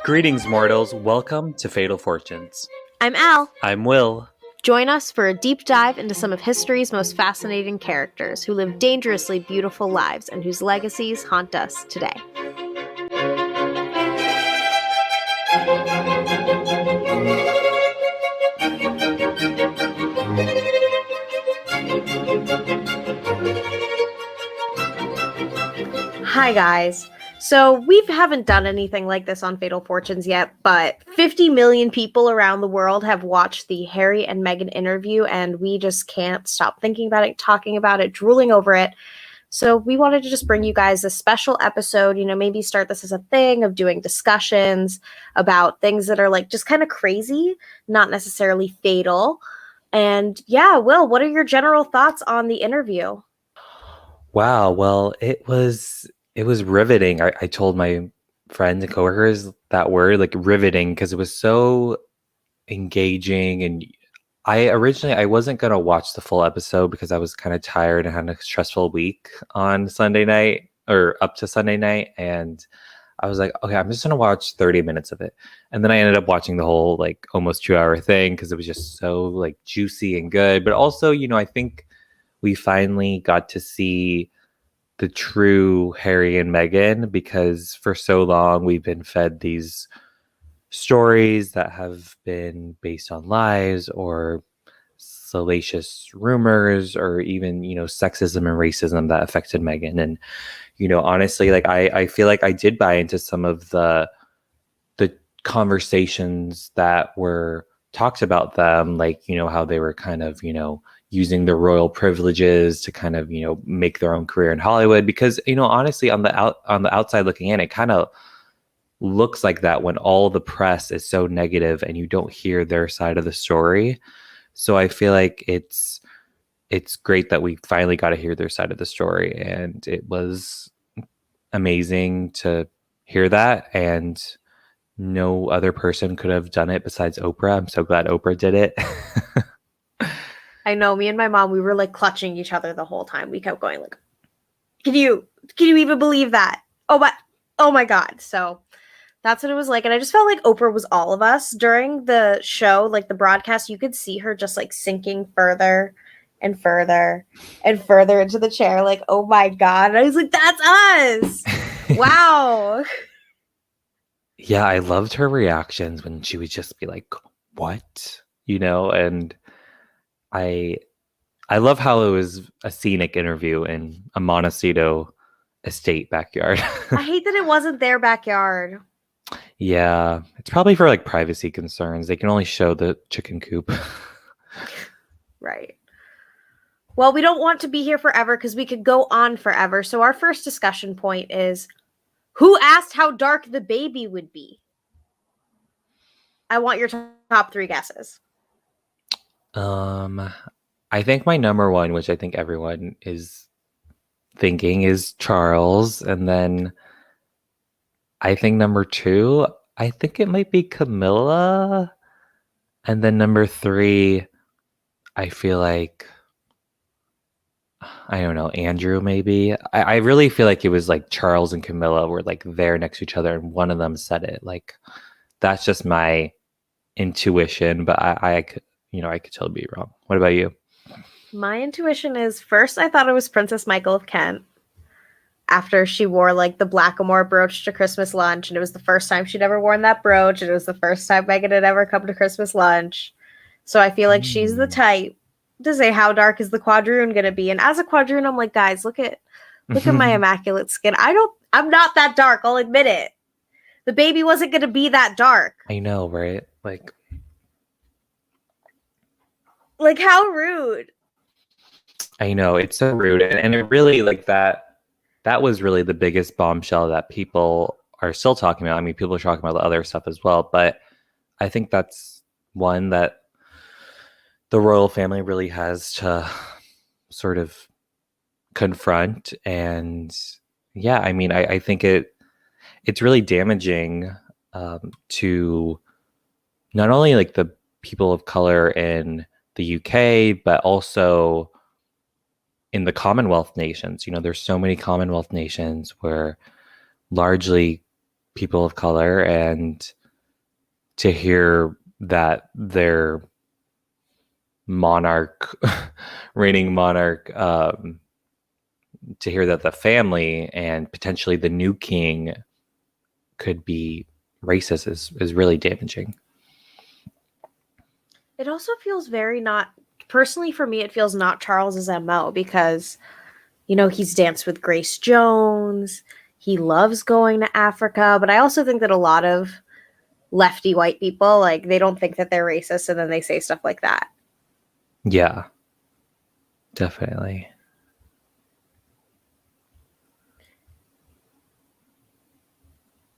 Greetings, mortals. Welcome to Fatal Fortunes. I'm Al. I'm Will. Join us for a deep dive into some of history's most fascinating characters who live dangerously beautiful lives and whose legacies haunt us today. Hi, guys. So we haven't done anything like this on Fatal Fortunes yet, but 50 million people around the world have watched the Harry and Meghan interview, and we just can't stop thinking about it, talking about it, drooling over it. So we wanted to just bring you guys a special episode, maybe start this as a thing of doing discussions about things that are like just kind of crazy, not necessarily fatal. And yeah, Will, what are your general thoughts on the interview? Wow. Well, it was riveting. I told my friends and coworkers that word, like riveting, because it was so engaging. And I wasn't gonna watch the full episode because I was kind of tired and had a stressful week on Sunday night or up to Sunday night. And I was like, okay, I'm just gonna watch 30 minutes of it. And then I ended up watching the whole like almost 2 hour thing because it was just so like juicy and good. But also, I think we finally got to see the true Harry and Meghan, because for so long we've been fed these stories that have been based on lies or salacious rumors or even, sexism and racism that affected Meghan. And, honestly, like I feel like I did buy into some of the conversations that were talked about them, like, how they were kind of, using their royal privileges to kind of, make their own career in Hollywood. Because, honestly, on the outside looking in, it kind of looks like that when all the press is so negative and you don't hear their side of the story. So I feel like it's great that we finally got to hear their side of the story, and it was amazing to hear that. And no other person could have done it besides Oprah. I'm so glad Oprah did it. I know, me and my mom, we were like clutching each other the whole time. We kept going like, can you even believe that? Oh my God. So that's what it was like. And I just felt like Oprah was all of us during the show, like the broadcast. You could see her just like sinking further and further and further into the chair. Like, oh my God. And I was like, that's us. Wow. Yeah, I loved her reactions when she would just be like, what? And I love how it was a scenic interview in a Montecito estate backyard. I hate that it wasn't their backyard. Yeah, it's probably for like privacy concerns. They can only show the chicken coop. Right. Well, we don't want to be here forever because we could go on forever. So our first discussion point is, who asked how dark the baby would be? I want your top three guesses. I think my number one, which I think everyone is thinking, is Charles. And then I think number two, I think it might be Camilla. And then number three, I feel like, I don't know, Andrew maybe. I really feel like it was like Charles and Camilla were like there next to each other and one of them said it. Like, that's just my intuition, but I could, I could totally be wrong. What about you? My intuition is, first I thought it was Princess Michael of Kent after she wore like the Blackamoor brooch to Christmas lunch, and it was the first time she'd ever worn that brooch, and it was the first time Meghan had ever come to Christmas lunch. So I feel like she's the type to say how dark is the quadroon gonna be. And as a quadroon, I'm like, guys, look at my immaculate skin. I'm not that dark, I'll admit it. The baby wasn't gonna be that dark. I know, right? Like how rude. I know, it's so rude. And it really, like, that was really the biggest bombshell that people are still talking about. I mean, people are talking about the other stuff as well, but I think that's one that the royal family really has to sort of confront. And yeah, I mean, I think it's really damaging to not only like the people of color in the UK, but also in the Commonwealth nations. There's so many Commonwealth nations where largely people of color, and to hear that their monarch, reigning monarch, to hear that the family and potentially the new king could be racist is really damaging. It also feels very not, personally for me, it feels not Charles's MO because, he's danced with Grace Jones. He loves going to Africa. But I also think that a lot of lefty white people, like, they don't think that they're racist and then they say stuff like that. Yeah, definitely.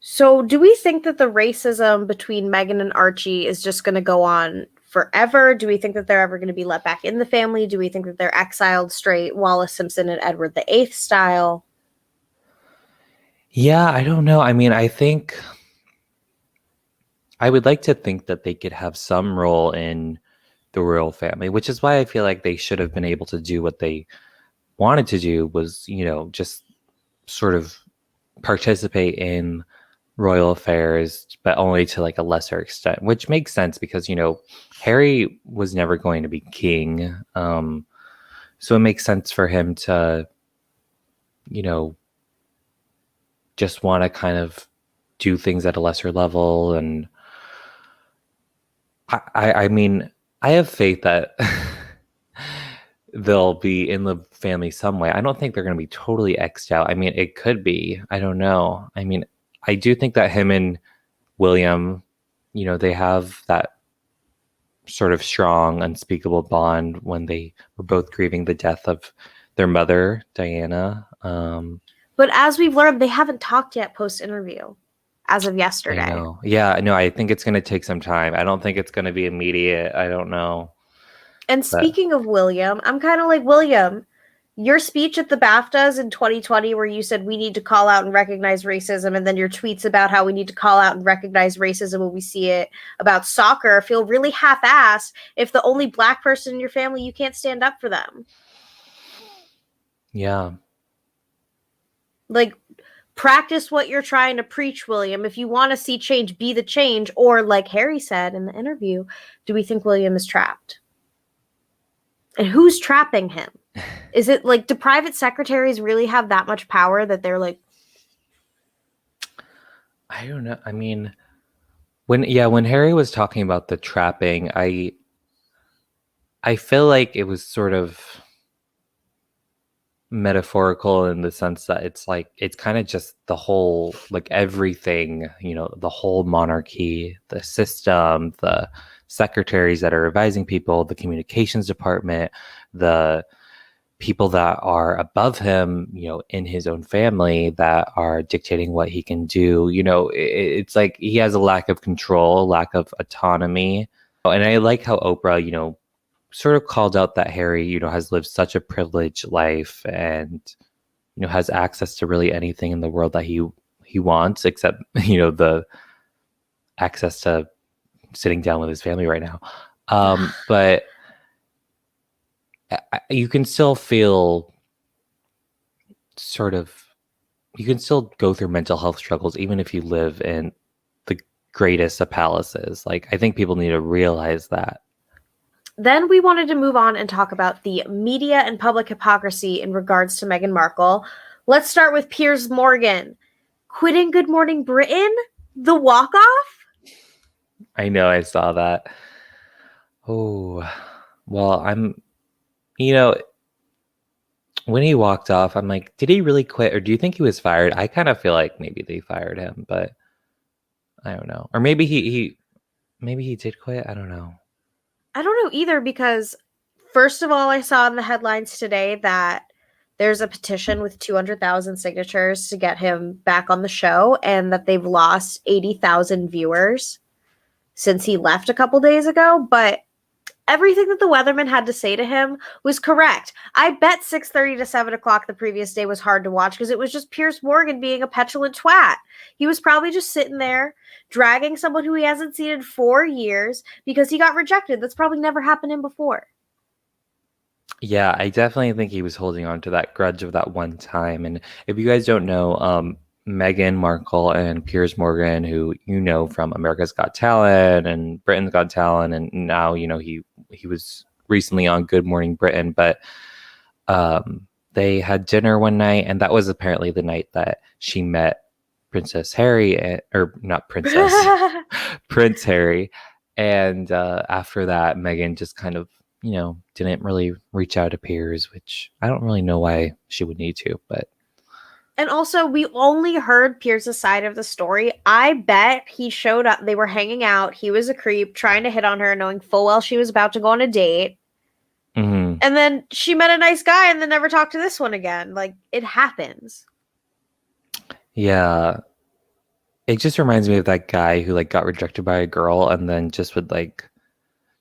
So, do we think that the racism between Meghan and Archie is just going to go on forever? Do we think that they're ever going to be let back in the family? Do we think that they're exiled straight Wallace Simpson and Edward the Eighth style? Yeah, I don't know. I mean, I think I would like to think that they could have some role in the royal family, which is why I feel like they should have been able to do what they wanted to do was, just sort of participate in royal affairs, but only to like a lesser extent, which makes sense because, Harry was never going to be king. So it makes sense for him to, you know, just want to kind of do things at a lesser level. And I mean, I have faith that they'll be in the family some way. I don't think they're going to be totally X'd out. I mean, it could be. I don't know. I mean, I do think that him and William, they have that sort of strong, unspeakable bond when they were both grieving the death of their mother, Diana. But as we've learned, they haven't talked yet post interview as of yesterday. I know. Yeah, no, I think it's going to take some time. I don't think it's going to be immediate. I don't know. And speaking of William, I'm kind of like, William, your speech at the BAFTAs in 2020 where you said we need to call out and recognize racism, and then your tweets about how we need to call out and recognize racism when we see it about soccer feel really half-assed if the only black person in your family, you can't stand up for them. Yeah. Like, practice what you're trying to preach, William. If you want to see change, be the change. Or like Harry said in the interview, do we think William is trapped? And who's trapping him? Is it like, do private secretaries really have that much power that they're like, I don't know. I mean, when Harry was talking about the trapping, I feel like it was sort of metaphorical in the sense that it's like it's kind of just the whole, like, everything, the whole monarchy, the system, the secretaries that are advising people, the communications department, the people that are above him, in his own family that are dictating what he can do. It's like he has a lack of control, a lack of autonomy. And I like how Oprah, sort of called out that Harry, has lived such a privileged life and, has access to really anything in the world that he wants, except, the access to sitting down with his family right now. But you can still feel you can still go through mental health struggles, even if you live in the greatest of palaces. Like, I think people need to realize that. Then we wanted to move on and talk about the media and public hypocrisy in regards to Meghan Markle. Let's start with Piers Morgan. Quitting Good Morning Britain? The walk-off? I know, I saw that. Oh, well, when he walked off, I'm like, did he really quit? Or do you think he was fired? I kind of feel like maybe they fired him, but I don't know. Or maybe maybe he did quit. I don't know. I don't know either, because first of all, I saw in the headlines today that there's a petition with 200,000 signatures to get him back on the show, and that they've lost 80,000 viewers since he left a couple days ago. But everything that the weatherman had to say to him was correct. I bet 6:30 to 7 o'clock the previous day was hard to watch because it was just Piers Morgan being a petulant twat. He was probably just sitting there dragging someone who he hasn't seen in 4 years because he got rejected. That's probably never happened to him before. Yeah, I definitely think he was holding on to that grudge of that one time. And if you guys don't know, Meghan Markle and Piers Morgan, who you know from America's Got Talent and Britain's Got Talent, and now he was recently on Good Morning Britain. But they had dinner one night, and that was apparently the night that she met Princess Harry, or not Princess, Prince Harry. And after that, Meghan just kind of, didn't really reach out to Piers, which I don't really know why she would need to, but. And also, we only heard Pierce's side of the story. I bet he showed up. They were hanging out. He was a creep, trying to hit on her, knowing full well she was about to go on a date. Mm-hmm. And then she met a nice guy and then never talked to this one again. Like, it happens. Yeah. It just reminds me of that guy who got rejected by a girl and then just would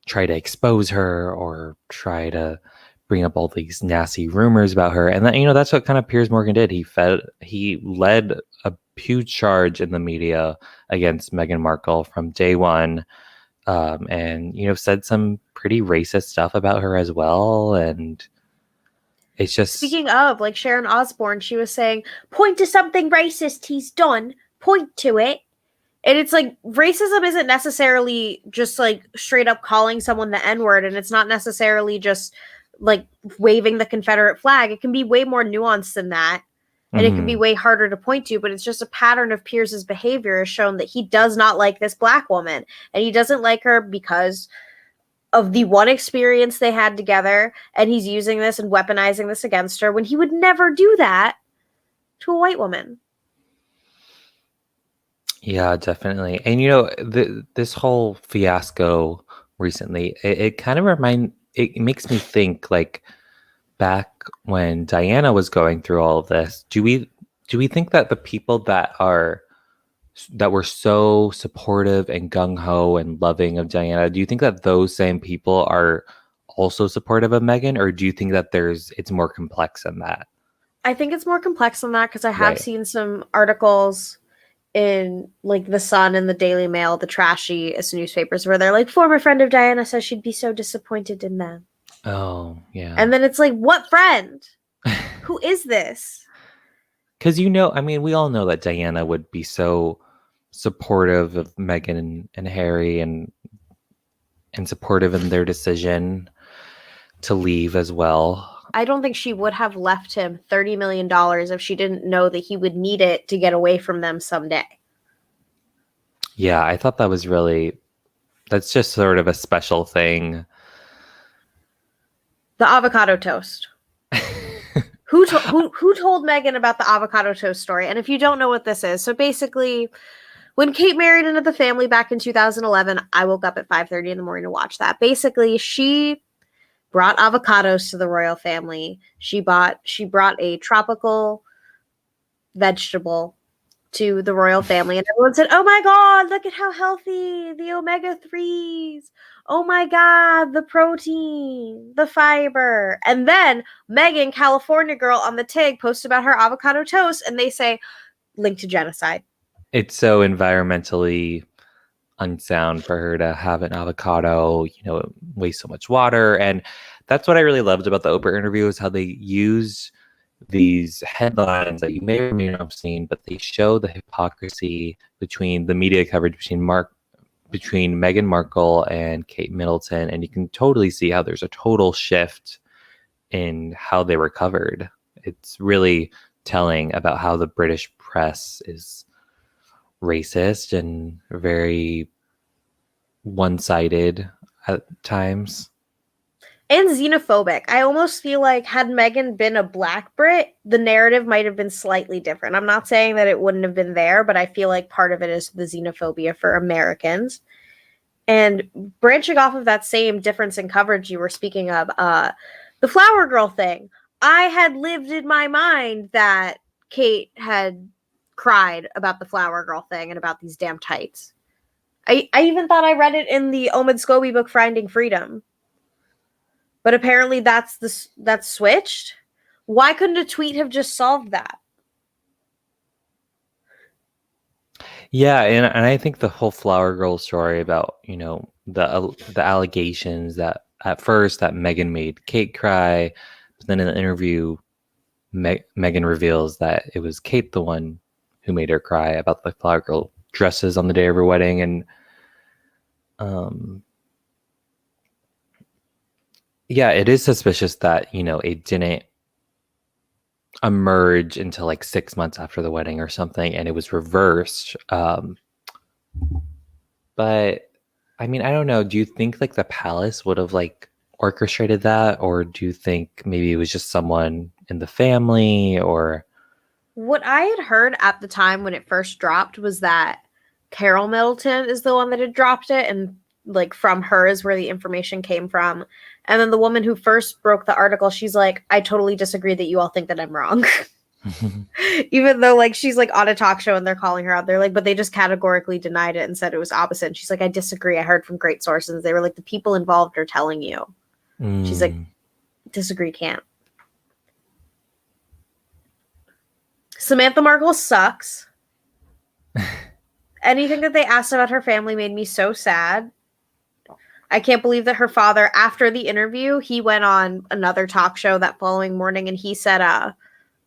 try to expose her or try to bring up all these nasty rumors about her. And then, that's what kind of Piers Morgan did. He led a huge charge in the media against Meghan Markle from day one. And, said some pretty racist stuff about her as well. And it's just... Speaking of, Sharon Osbourne, she was saying, point to something racist he's done. Point to it. And it's racism isn't necessarily just straight up calling someone the N-word, and it's not necessarily just waving the Confederate flag. It can be way more nuanced than that. And it can be way harder to point to, but it's just a pattern of Pierce's behavior has shown that he does not like this black woman. And he doesn't like her because of the one experience they had together, and he's using this and weaponizing this against her when he would never do that to a white woman. Yeah, definitely. And this whole fiasco recently, it kind of it makes me think back when Diana was going through all of this. Do we think that the people that were so supportive and gung-ho and loving of Diana, do you think that those same people are also supportive of Meghan, or do you think that it's more complex than that? I think it's more complex than that because I have seen some articles in the Sun and the Daily Mail, the trashiest newspapers, where they're former friend of Diana says she'd be so disappointed in them. Oh, yeah. And then it's what friend? Who is this? Because we all know that Diana would be so supportive of Meghan and Harry and supportive in their decision to leave as well. I don't think she would have left him $30 million if she didn't know that he would need it to get away from them someday. Yeah, I thought that's just sort of a special thing. The avocado toast. Who told Meghan about the avocado toast story? And if you don't know what this is, so basically, when Kate married into the family back in 2011, I woke up at 5:30 in the morning to watch that. Basically, she brought avocados to the royal family. She brought a tropical vegetable to the royal family, and everyone said, "Oh my God, look at how healthy, the omega-3s. Oh my God, the protein, the fiber." And then Meghan, California girl on the TIG, posted about her avocado toast, and they say, linked to genocide. It's so environmentally unsound for her to have an avocado, waste so much water. And that's what I really loved about the Oprah interview, is how they use these headlines that you may or may not have seen, but they show the hypocrisy between the media coverage between Meghan Markle and Kate Middleton, and you can totally see how there's a total shift in how they were covered. It's really telling about how the British press is racist and very one-sided at times. And xenophobic. I almost feel like had Meghan been a black Brit, the narrative might have been slightly different. I'm not saying that it wouldn't have been there, but I feel like part of it is the xenophobia for Americans. And branching off of that same difference in coverage you were speaking of, the flower girl thing. I had lived in my mind that Kate had cried about the flower girl thing and about these damn tights. I even thought I read it in the Omid Scobie book, Finding Freedom. But apparently that's switched. Why couldn't a tweet have just solved that? Yeah, and I think the whole flower girl story about, the allegations that at first that Meghan made Kate cry, but then in the interview, Meghan reveals that it was Kate the one who made her cry about the flower girl dresses on the day of her wedding. And yeah, it is suspicious that, it didn't emerge until like 6 months after the wedding or something, and it was reversed. But I mean, I don't know. Do you think like the palace would have like orchestrated that, or do you think maybe it was just someone in the family, or What I had heard at the time when it first dropped was that Carol Middleton is the one that had dropped it, and like from her is where the information came from. And then the woman who first broke the article, she's like, I totally disagree that you all think that I'm wrong. Even though like she's like on a talk show and they're calling her out, they're like, but they just categorically denied it and said it was opposite. And she's like, I disagree. I heard from great sources. They were like, the people involved are telling you. She's like, disagree, can't. Samantha Markle sucks. Anything that they asked about her family made me so sad. I can't believe that her father, after the interview, he went on another talk show that following morning and he said,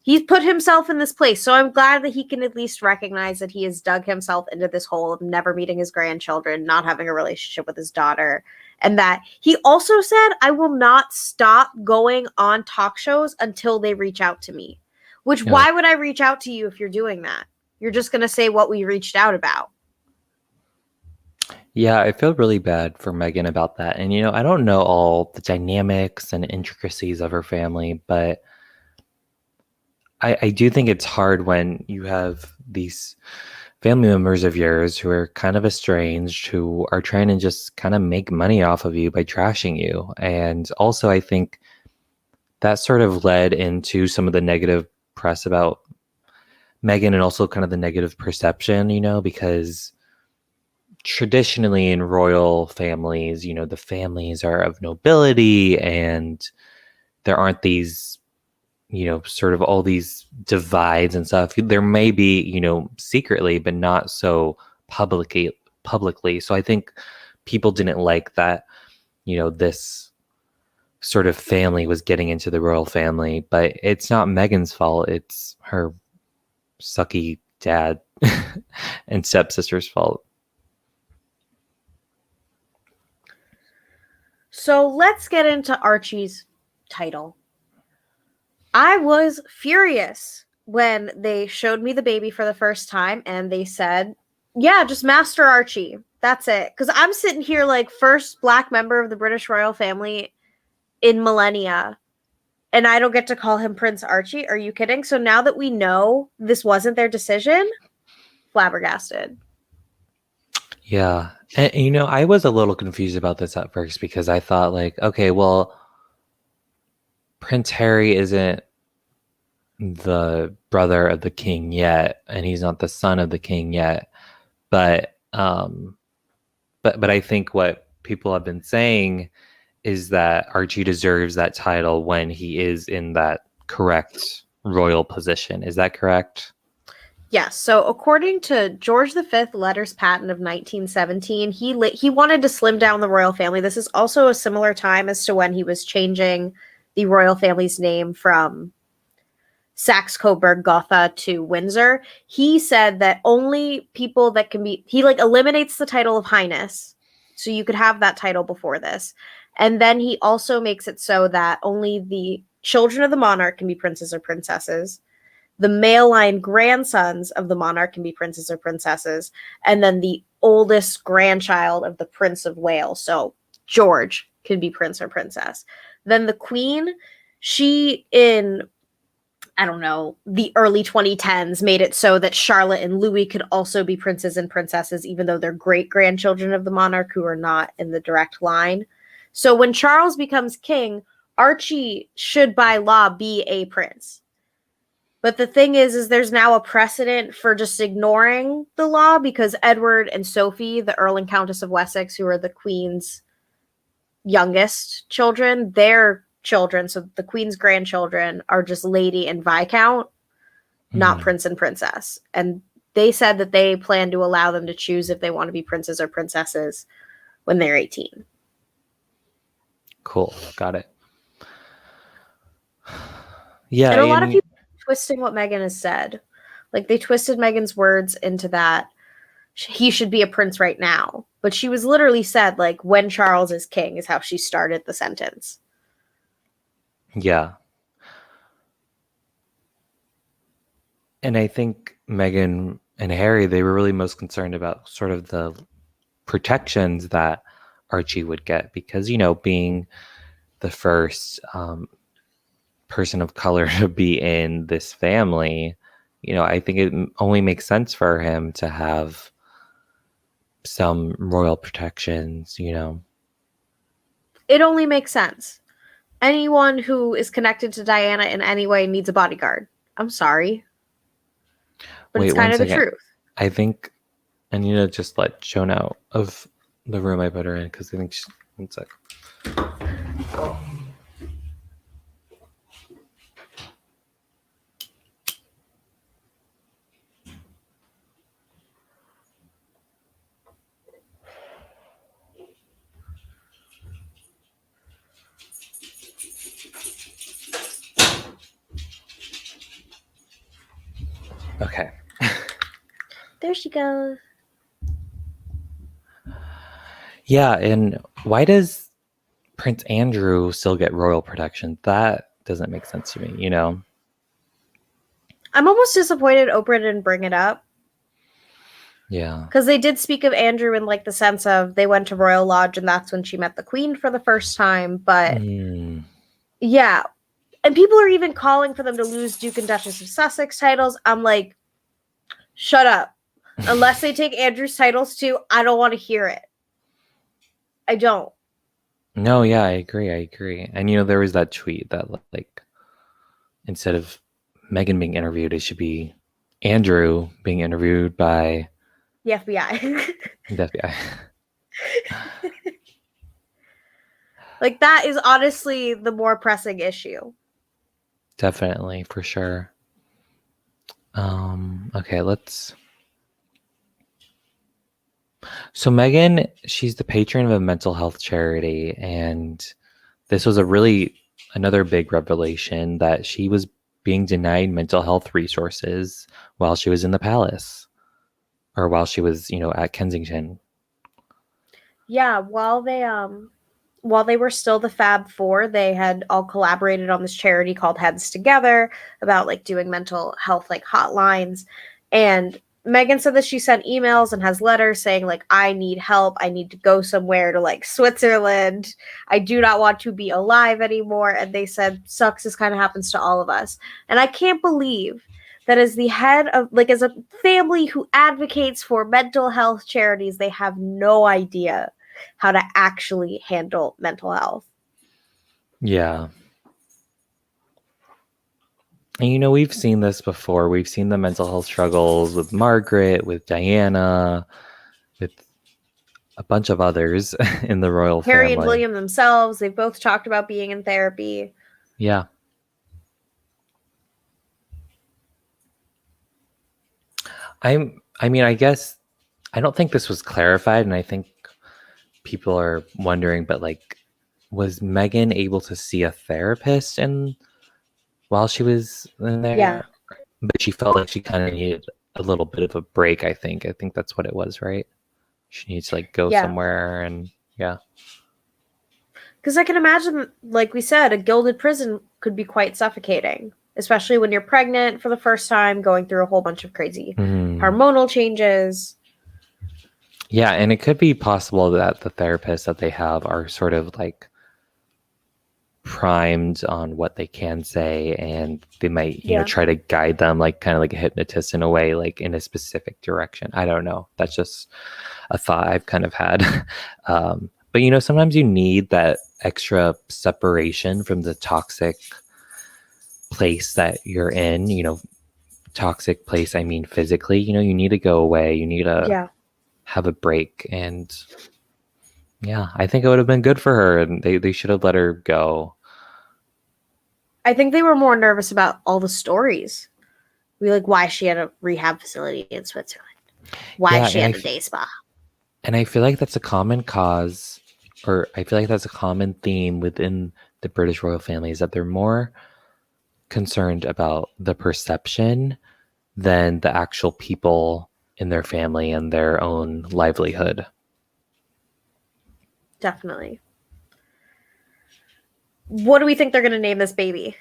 he's put himself in this place. So I'm glad that he can at least recognize that he has dug himself into this hole of never meeting his grandchildren, not having a relationship with his daughter. And that he also said, I will not stop going on talk shows until they reach out to me. Which, Yeah. why would I reach out to you if you're doing that? You're just going to say what we reached out about. Yeah, I feel really bad for Meghan about that. And, I don't know all the dynamics and intricacies of her family, but I do think it's hard when you have these family members of yours who are kind of estranged, who are trying to just kind of make money off of you by trashing you. And also, I think that sort of led into some of the negative press about Meghan and also kind of the negative perception, because traditionally in royal families, the families are of nobility and there aren't these, sort of all these divides and stuff. There may be, secretly, but not so publicly. So I think people didn't like that, this sort of family was getting into the royal family, but it's not Meghan's fault. It's her sucky dad and stepsister's fault. So let's get into Archie's title. I was furious when they showed me the baby for the first time and they said, yeah, just Master Archie. That's it. Because I'm sitting here like first Black member of the British royal family in millennia, and I don't get to call him Prince Archie. Are you kidding? So now that we know this wasn't their decision, flabbergasted. Yeah. And, I was a little confused about this at first because I thought like, okay, well, Prince Harry isn't the brother of the king yet, and he's not the son of the king yet. But I think what people have been saying is that Archie deserves that title when he is in that correct royal position. Is that correct? Yes. So according to George V letters patent of 1917, he wanted to slim down the royal family. This is also a similar time as to when he was changing the royal family's name from Saxe-Coburg-Gotha to Windsor. He said that only people that can be, he like eliminates the title of Highness. So you could have that title before this. And then he also makes it so that only the children of the monarch can be princes or princesses. The male line grandsons of the monarch can be princes or princesses. And then the oldest grandchild of the Prince of Wales, so George, can be prince or princess. Then the queen, she in, I don't know, the early 2010s made it so that Charlotte and Louis could also be princes and princesses, even though they're great grandchildren of the monarch who are not in the direct line. So when Charles becomes king, Archie should by law be a prince. But the thing is there's now a precedent for just ignoring the law because Edward and Sophie, the Earl and Countess of Wessex, who are the Queen's youngest children, their children, so the Queen's grandchildren, are just Lady and Viscount, not Prince and Princess. And they said that they plan to allow them to choose if they want to be princes or princesses when they're 18. Cool. Got it. Yeah. And a lot of people are twisting what Meghan has said. Like, they twisted Meghan's words into that he should be a prince right now. But she was literally said, like, when Charles is king, is how she started the sentence. Yeah. And I think Meghan and Harry, they were really most concerned about sort of the protections that Archie would get because, being the first person of color to be in this family, I think it only makes sense for him to have some royal protections. It only makes sense. Anyone who is connected to Diana in any way needs a bodyguard. I'm sorry. But Wait it's one kind of the second. truth. I think I need to just let Joan out of the room I put her in because I think she's... One sec. Okay. There she goes. Yeah, and why does Prince Andrew still get royal protection? That doesn't make sense to me. I'm almost disappointed Oprah didn't bring it up. Yeah. Because they did speak of Andrew in like the sense of they went to Royal Lodge and that's when she met the Queen for the first time. But yeah. And people are even calling for them to lose Duke and Duchess of Sussex titles. I'm like, shut up. Unless they take Andrew's titles too, I don't want to hear it. I don't. No, yeah, I agree. And there was that tweet that like instead of Meghan being interviewed, it should be Andrew being interviewed by The FBI. the FBI. Like, that is honestly the more pressing issue. Definitely, for sure. Okay, So Meghan, she's the patron of a mental health charity, and this was another big revelation that she was being denied mental health resources while she was in the palace, or while she was, at Kensington. Yeah, while they were still the Fab Four, they had all collaborated on this charity called Heads Together about like doing mental health like hotlines. And Meghan said that she sent emails and has letters saying like, I need help. I need to go somewhere to like Switzerland. I do not want to be alive anymore. And they said, sucks, this kind of happens to all of us. And I can't believe that as the head of like as a family who advocates for mental health charities, they have no idea how to actually handle mental health. Yeah. And we've seen this before. We've seen the mental health struggles with Margaret, with Diana, with a bunch of others in the royal family. Harry and William themselves, they've both talked about being in therapy. Yeah. I guess I don't think this was clarified, and I think people are wondering, but like, was Meghan able to see a therapist while she was in there? Yeah. But she felt like she kind of needed a little bit of a break, I think. I think that's what it was, right? She needs to like go somewhere, and yeah. Because I can imagine, like we said, a gilded prison could be quite suffocating, especially when you're pregnant for the first time, going through a whole bunch of crazy hormonal changes. Yeah, and it could be possible that the therapists that they have are sort of like primed on what they can say, and they might, try to guide them like kind of like a hypnotist in a way, like in a specific direction. I don't know. That's just a thought I've kind of had. But sometimes you need that extra separation from the toxic place that you're in. Toxic place, I mean physically. You need to go away. You need to have a break. And yeah, I think it would have been good for her, and they should have let her go. I think they were more nervous about all the stories. Why she had a rehab facility in Switzerland. Why she had a day spa. And I feel like that's a common cause, or I feel like that's a common theme within the British royal family, is that they're more concerned about the perception than the actual people in their family and their own livelihood. Definitely. What do we think they're going to name this baby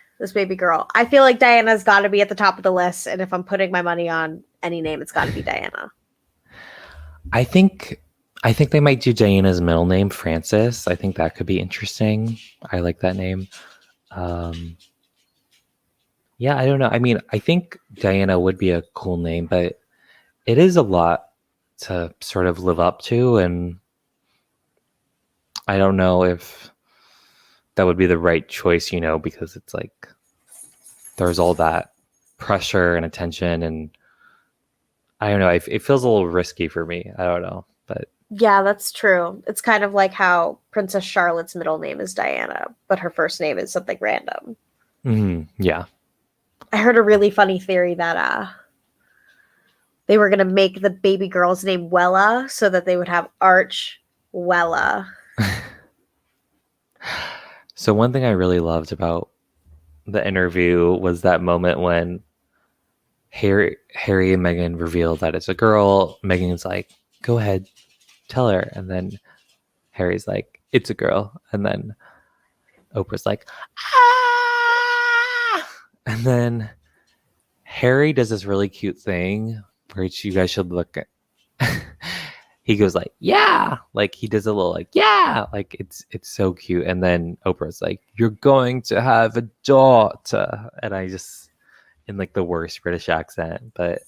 girl? I feel like Diana's got to be at the top of the list. And if I'm putting my money on any name, it's got to be Diana. I think they might do Diana's middle name, Frances. I think that could be interesting. I like that name. Yeah, I don't know. I mean, I think Diana would be a cool name, but it is a lot to sort of live up to, and I don't know if that would be the right choice, because it's like there's all that pressure and attention, and I don't know. It feels a little risky for me. I don't know, but yeah, that's true. It's kind of like how Princess Charlotte's middle name is Diana, but her first name is something random. Yeah. I heard a really funny theory that they were going to make the baby girl's name Wella so that they would have Arch Wella. So one thing I really loved about the interview was that moment when Harry and Meghan revealed that it's a girl. Meghan's like, go ahead, tell her. And then Harry's like, it's a girl. And then Oprah's like, ah! And then Harry does this really cute thing, which you guys should look at. He goes like, yeah, like he does a little like, yeah, like it's so cute. And then Oprah's like, you're going to have a daughter. And I just, in like the worst British accent, but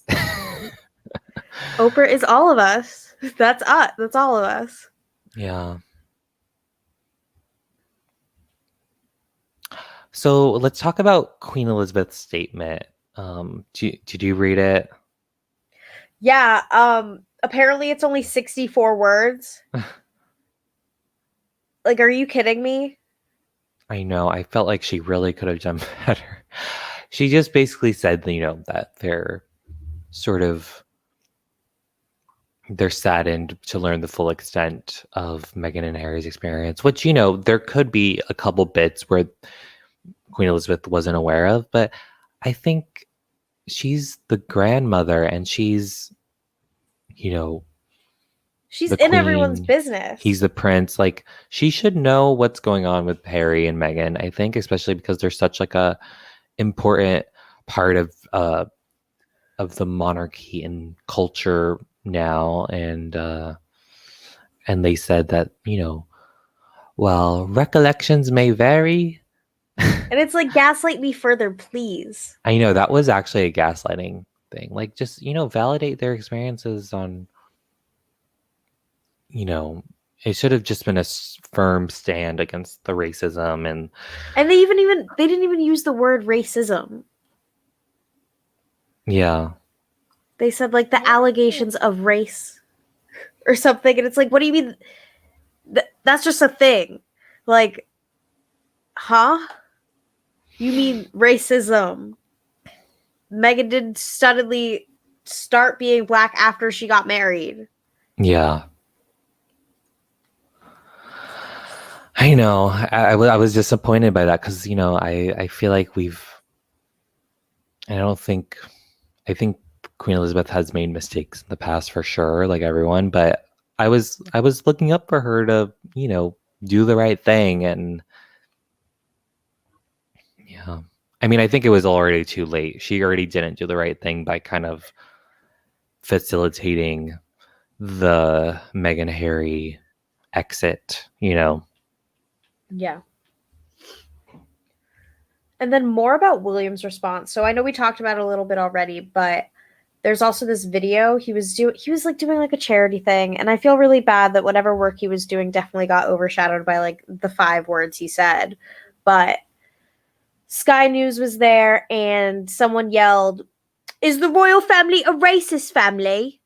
Oprah is all of us. That's us. That's all of us. Yeah. So let's talk about Queen Elizabeth's statement. Did you read it? Yeah. Apparently it's only 64 words. Like, are you kidding me? I know. I felt like she really could have done better. She just basically said, that they're saddened to learn the full extent of Meghan and Harry's experience, which, there could be a couple bits where Queen Elizabeth wasn't aware of, but I think she's the grandmother and she's, she's the in queen, everyone's business. He's the prince. Like, she should know what's going on with Harry and Meghan, I think, especially because they're such like a important part of the monarchy and culture now. And they said that, well, recollections may vary. And it's like, gaslight me further, please. I know that was actually a gaslighting thing. Like, just, validate their experiences on, it should have just been a firm stand against the racism. And they didn't even use the word racism. Yeah. They said like the allegations of race or something. And it's like, what do you mean? That's just a thing. Like, huh? You mean racism? Meghan did suddenly start being black after she got married. Yeah. I know. I was disappointed by that because, I feel like I think Queen Elizabeth has made mistakes in the past for sure, like everyone, but I was looking up for her to, do the right thing. And yeah, I mean, I think it was already too late. She already didn't do the right thing by kind of facilitating the Meghan Harry exit, Yeah. And then more about William's response. So I know we talked about it a little bit already, but there's also this video he was like doing like a charity thing, and I feel really bad that whatever work he was doing definitely got overshadowed by like the 5 words he said. But Sky News was there and someone yelled, "Is the royal family a racist family?"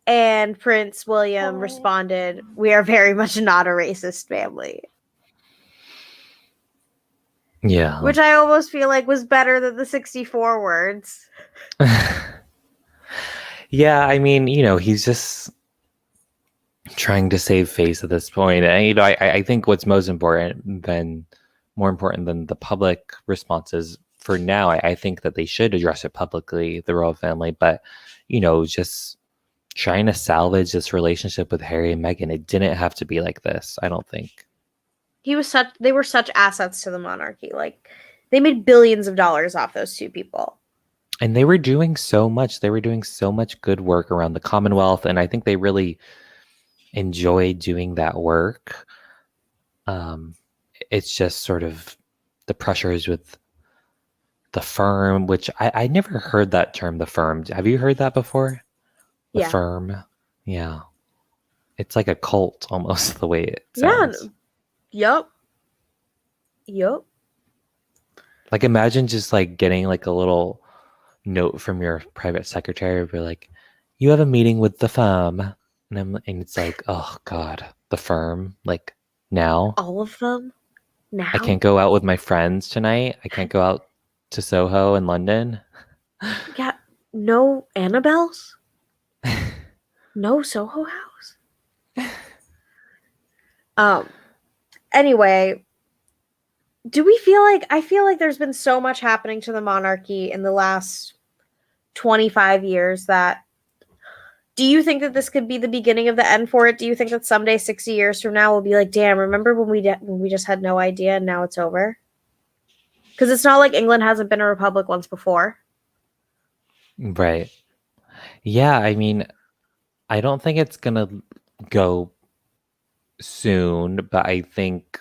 And Prince William responded, "We are very much not a racist family." Yeah. Which I almost feel like was better than the 64 words. Yeah, I mean, he's just trying to save face at this point. And, I think what's more important than the public responses for now, I think that they should address it publicly, the royal family. But, just trying to salvage this relationship with Harry and Meghan, it didn't have to be like this, I don't think. They were such assets to the monarchy. Like, they made billions of dollars off those two people. And they were doing so much. They were doing so much good work around the Commonwealth, and I think they really enjoyed doing that work. It's just sort of the pressures with the firm, which I never heard that term, the firm. Have you heard that before? The Yeah. firm. Yeah. It's like a cult almost, the way it sounds. Yeah. Yup. Like, imagine just like getting like a little note from your private secretary where like, you have a meeting with the firm. And it's like, oh God, the firm. Like, now All of them? Now? I can't go out with my friends tonight. I can't go out to Soho in London. Yeah. No Annabelles? No Soho House? Anyway, I feel like there's been so much happening to the monarchy in the last 25 years that do you think that this could be the beginning of the end for it? Do you think that someday 60 years from now we'll be like, "Damn, remember when we just had no idea and now it's over?" Cuz it's not like England hasn't been a republic once before. Right. Yeah, I mean, I don't think it's gonna go soon, but I think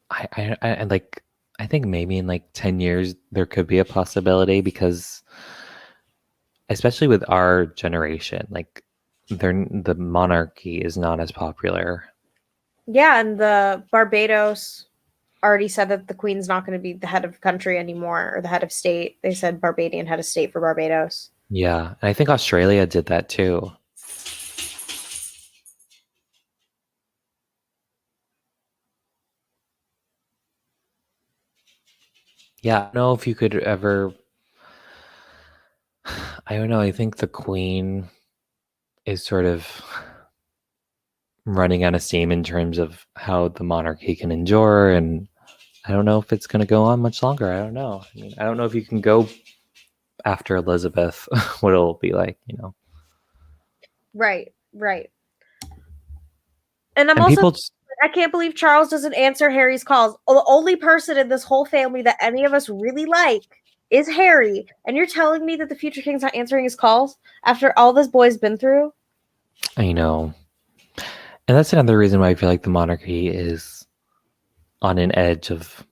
I think maybe in like 10 years there could be a possibility, because especially with our generation, like the monarchy is not as popular. Yeah, and the Barbados already said that the Queen's not going to be the head of country anymore or the head of state. They said Barbadian head of state for Barbados. Yeah, and I think Australia did that too. Yeah, I don't know if you could ever. I don't know. I think the Queen is sort of running out of steam in terms of how the monarchy can endure, and I don't know if it's going to go on much longer. I don't know. I mean, I don't know if you can go after Elizabeth, what it'll be like, Right. And And people just, I can't believe Charles doesn't answer Harry's calls. The only person in this whole family that any of us really like is Harry. And you're telling me that the future king's not answering his calls after all this boy's been through? I know. And that's another reason why I feel like the monarchy is on an edge of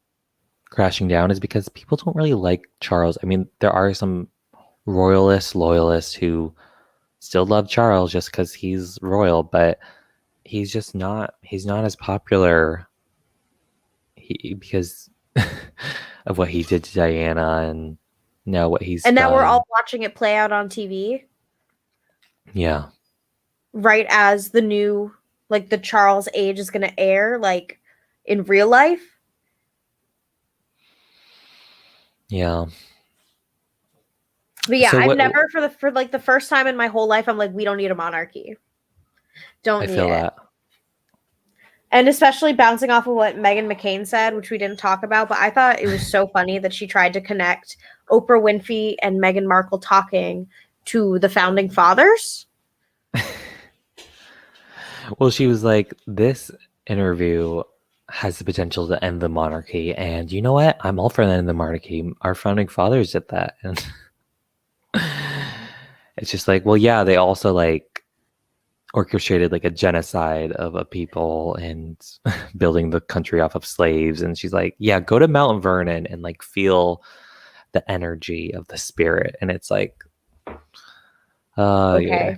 crashing down, is because people don't really like Charles. I mean, there are some royalists, loyalists who still love Charles just because he's royal, but he's not as popular because of what he did to Diana, and now what he's And now done. we're all watching it play out on TV. Yeah. Right as the new, like, the Charles age is going to air, like, in real life. Yeah. But yeah, So I've never for the first time in my whole life, I'm like, we don't need a monarchy. Don't I need feel it. that. And especially bouncing off of what Meghan McCain said, which we didn't talk about, but I thought it was so funny that she tried to connect Oprah Winfrey and Meghan Markle talking to the founding fathers. Well, she was like, this interview has the potential to end the monarchy, and you know what? I'm all for the end of the monarchy. Our founding fathers did that, and it's just like, well, yeah, they also like orchestrated like a genocide of a people and building the country off of slaves. And she's like, yeah, go to Mount Vernon and like feel the energy of the spirit. And it's like, Okay.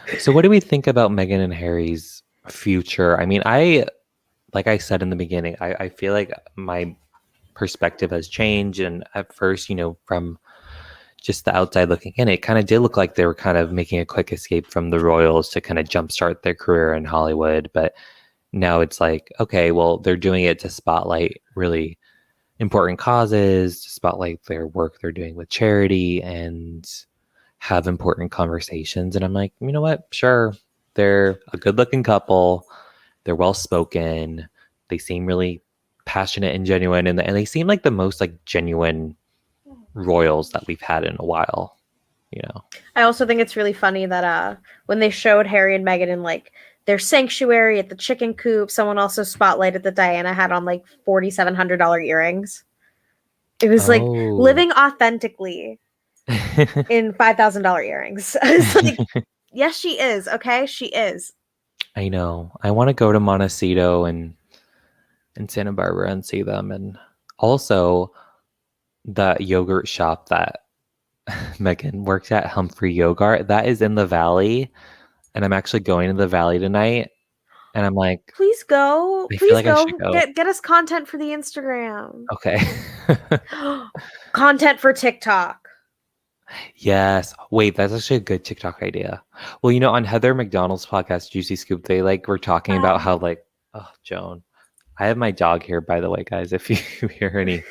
Yeah. So what do we think about Meghan and Harry's future? I mean, like I said in the beginning, I feel like my perspective has changed. And at first, from just the outside looking in, it kind of did look like they were kind of making a quick escape from the royals to kind of jumpstart their career in Hollywood. But now it's like, okay, well, they're doing it to spotlight really important causes, to spotlight their work they're doing with charity and have important conversations. And I'm like, you know what? Sure. They're a good looking couple. They're well spoken. They seem really passionate and genuine, and they seem like the most like genuine royals that we've had in a while, you know. I also think it's really funny that when they showed Harry and Meghan in like their sanctuary at the chicken coop, someone also spotlighted that Diana had on like $4,700 earrings. It was like Oh. living authentically in $5,000 earrings. It's like, yes, she is. Okay, she is. I know. I want to go to Montecito and Santa Barbara and see them, and also the yogurt shop that Megan works at, Humphrey Yogurt, that is in the valley, and I'm actually going to the valley tonight, and I'm like, Please go. I feel Please like I should go. go. Get us content for the Instagram. Okay. Content for TikTok. Yes. Wait, that's actually a good TikTok idea. Well, you know, on Heather McDonald's podcast, Juicy Scoop, they like were talking about how like, oh, Joan, I have my dog here, by the way, guys, if you hear any.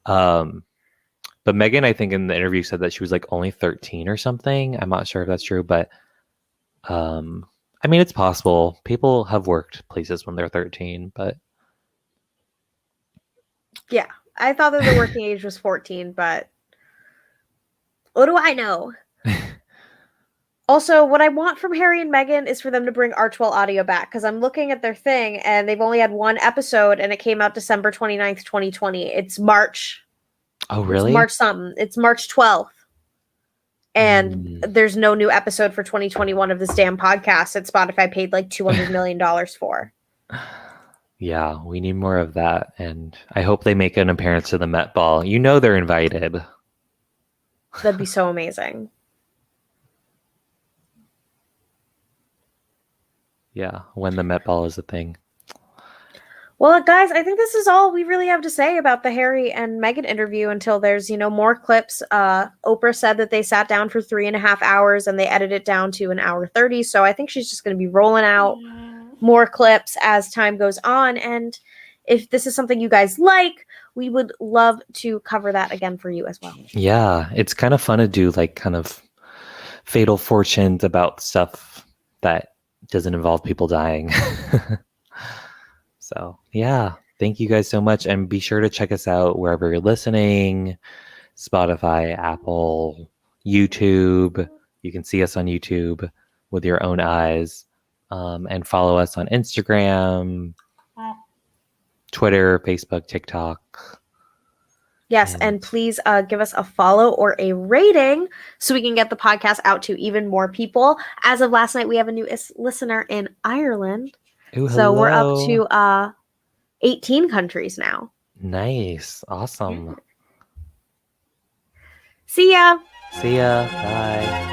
But Megan, I think in the interview said that she was like only 13 or something. I'm not sure if that's true, but I mean, it's possible. People have worked places when they're 13, but Yeah, I thought that the working age was 14, but what do I know? Also, what I want from Harry and Meghan is for them to bring Archwell Audio back, because I'm looking at their thing and they've only had one episode and it came out December 29th, 2020. It's March. oh, It's really? March something. It's March 12th. And there's no new episode for 2021 of this damn podcast that Spotify paid like $200 million for. Yeah, we need more of that. And I hope they make an appearance to the Met Ball. You know they're invited. That'd be so amazing. Yeah, when the Met Ball is a thing. Well, guys, I think this is all we really have to say about the Harry and Meghan interview until there's, more clips. Oprah said that they sat down for 3.5 hours and they edited it down to an hour 30. So I think she's just going to be rolling out more clips as time goes on. And if this is something you guys like, we would love to cover that again for you as well. Yeah, it's kind of fun to do like kind of fatal fortunes about stuff that doesn't involve people dying. So, yeah, thank you guys so much. And be sure to check us out wherever you're listening, Spotify, Apple, YouTube. You can see us on YouTube with your own eyes. And follow us on Instagram, Twitter, Facebook, TikTok. Yes, and please give us a follow or a rating so we can get the podcast out to even more people. As of last night, we have a new listener in Ireland. Ooh, so we're up hello. to 18 countries now. Nice. Awesome. See ya. See ya. Bye.